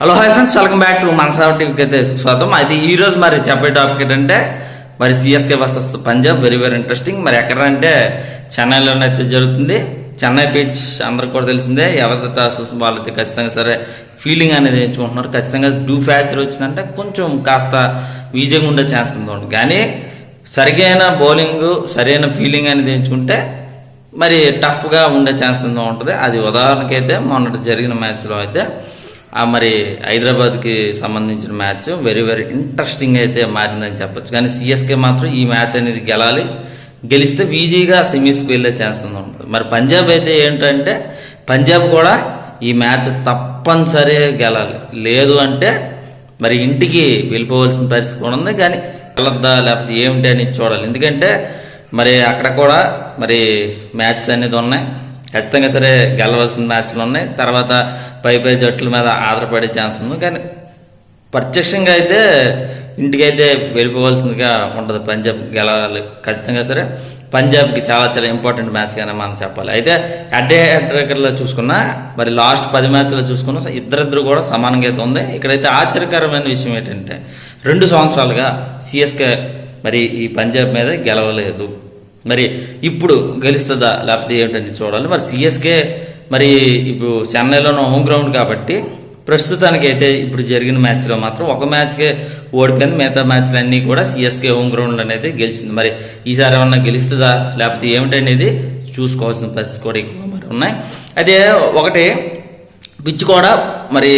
Hello hi friends, welcome back to Manasa టీవీకి అయితే స్వాగతం. అయితే ఈ రోజు మరి చెప్పే టాపిక్ ఏంటంటే మరి CSK versus Punjab very very interesting. మరి ఎక్కడ అంటే చెన్నైలోనే అయితే జరుగుతుంది. చెన్నై పిచ్ అందరికి కూడా తెలిసిందే. ఎవరి టాస్ వాళ్ళకి ఖచ్చితంగా సరే ఫీలింగ్ అనేది ఎంచుకుంటున్నారు. ఖచ్చితంగా బ్లూ ఫ్యాక్చర్ వచ్చిందంటే కొంచెం కాస్త ఈజీగా ఉండే ఛాన్స్ ఉంది. కానీ సరిగైన బౌలింగ్ సరైన ఫీలింగ్ అనేది ఎంచుకుంటే మరి టఫ్గా ఉండే ఛాన్స్ ఉంటుంది. అది ఉదాహరణకి అయితే మొన్నటి జరిగిన మ్యాచ్లో అయితే మరి హైదరాబాద్కి సంబంధించిన మ్యాచ్ వెరీ వెరీ ఇంట్రెస్టింగ్ అయితే మారిందని చెప్పొచ్చు. కానీ సిఎస్కే మాత్రం ఈ మ్యాచ్ అనేది గెలాలి, గెలిస్తే ఈజీగా సెమీస్కి వెళ్ళే ఛాన్స్ ఉంటుంది. మరి పంజాబ్ అయితే ఏంటంటే పంజాబ్ కూడా ఈ మ్యాచ్ తప్పనిసరిగా గెలాలి, లేదు అంటే మరి ఇంటికి వెళ్ళిపోవాల్సిన పరిస్థితి కూడా ఉంది. కానీ వెళ్ళొద్దా లేకపోతే ఏమిటి అని చూడాలి. ఎందుకంటే మరి అక్కడ కూడా మరి మ్యాచెస్ అనేది ఉన్నాయి. ఖచ్చితంగా సరే గెలవలసిన మ్యాచ్లు ఉన్నాయి. తర్వాత పై జట్ల మీద ఆధారపడే ఛాన్స్ ఉంది. కానీ ప్రత్యక్షంగా అయితే ఇంటికైతే వెళ్ళిపోవాల్సిందిగా ఉంటుంది. పంజాబ్ గెలవాలి ఖచ్చితంగా సరే. పంజాబ్కి చాలా చాలా ఇంపార్టెంట్ మ్యాచ్ కానీ మనం చెప్పాలి. అయితే హెడ్ రేకర్లో చూసుకున్నా మరి లాస్ట్ 10 మ్యాచ్లో చూసుకున్నా ఇద్దరిద్దరు కూడా సమానంగా అయితే ఉంది. ఇక్కడైతే ఆశ్చర్యకరమైన విషయం ఏంటంటే 2 సంవత్సరాలుగా సిఎస్కే మరి ఈ పంజాబ్ మీద గెలవలేదు. మరి ఇప్పుడు గెలుస్తుందా లేకపోతే ఏమిటని చూడాలి. మరి సిఎస్కే మరి ఇప్పుడు చెన్నైలోనూ హోమ్ గ్రౌండ్ కాబట్టి ప్రస్తుతానికి అయితే ఇప్పుడు జరిగిన మ్యాచ్లో మాత్రం ఒక మ్యాచ్కే ఓడిపోయింది. మిగతా మ్యాచ్లు అన్నీ కూడా సిఎస్కే హోమ్ గ్రౌండ్ అనేది గెలిచింది. మరి ఈసారి ఏమన్నా గెలుస్తుందా లేకపోతే ఏమిటనేది చూసుకోవాల్సిన పరిస్థితి కూడా ఎక్కువ మరి ఉన్నాయి. అదే ఒకటి పిచ్ కూడా మరి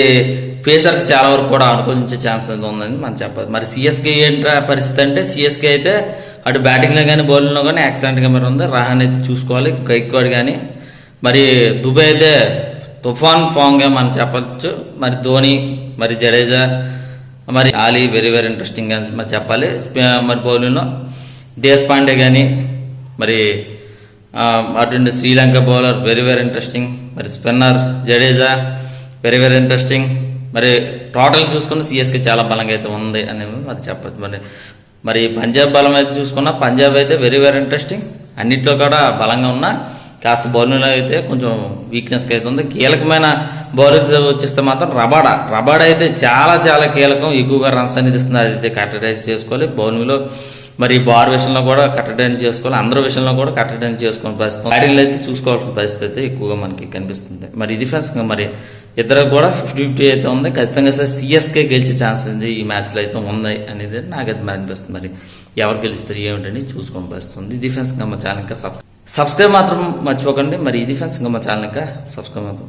పేసర్కి చాలా వరకు కూడా అనుకూలించే ఛాన్స్ ఉందని మనం చెప్పాలి. మరి సిఎస్కే ఏంటి పరిస్థితి అంటే సిఎస్కే అయితే అటు బ్యాటింగ్లో కానీ బౌలింగ్లో కానీ యాక్సిడెంట్గా మరి ఉంది. రహాన్ అయితే చూసుకోవాలి, గైక్వాడ్ కానీ మరి దుబాయ్ అయితే తుఫాన్ ఫామ్గా మనం చెప్పచ్చు. మరి ధోని మరి జడేజా మరి ఆలీ వెరీ వెరీ ఇంట్రెస్టింగ్ గా మరి చెప్పాలి. మరి బౌలింగ్లో దేశ్ పాండే కానీ మరి అటు Sri Lanka bowler very very interesting. మరి spinner Jadeja very very interesting. మరి టోటల్ చూసుకున్న సిఎస్కే చాలా బలంగా అయితే ఉంది అనేది మరి చెప్పచ్చు. మరి పంజాబ్ బలం అయితే చూసుకున్నా పంజాబ్ అయితే వెరీ వెరీ ఇంట్రెస్టింగ్. అన్నిట్లో కూడా బలంగా ఉన్నా కాస్త బౌలింగ్లో అయితే కొంచెం వీక్నెస్గా అయితే ఉంది. కీలకమైన బౌలింగ్ వచ్చేస్తే మాత్రం రబాడా అయితే చాలా చాలా కీలకం. ఎక్కువగా రన్స్ అనేది ఇస్తుంది. అది అయితే కట్టడైజ్ చేసుకోవాలి. బౌలింగ్లో మరి బార్ విషయంలో కూడా కట్టడైన్ చేసుకోవాలి. అందరి విషయంలో కూడా కట్టడైన్ చేసుకోవాలి పరిస్థితి. బ్యాటింగ్లో అయితే చూసుకోవాల్సిన పరిస్థితి అయితే ఎక్కువగా మనకి కనిపిస్తుంది. మరి డిఫెన్స్ మరి ఇద్దరు కూడా 50-50 అయితే ఉంది. ఖచ్చితంగా సార్ సిఎస్కే గెలిచే ఛాన్స్ ఉంది ఈ మ్యాచ్లో అయితే ఉంది అనేది నాకైతే మరి అనిపిస్తుంది. మరి ఎవరు గెలుస్తారు ఏమిటని చూసుకోని పరిస్థితుంది. డిఫెన్స్ మా ఛానల్ ఇంకా సబ్స్క్రైబ్ మాత్రం మర్చిపోకండి. మరి ఈ డిఫెన్స్ ఇంకా మా ఛానల్ ఇంకా సబ్స్క్రైబ్ మాత్రం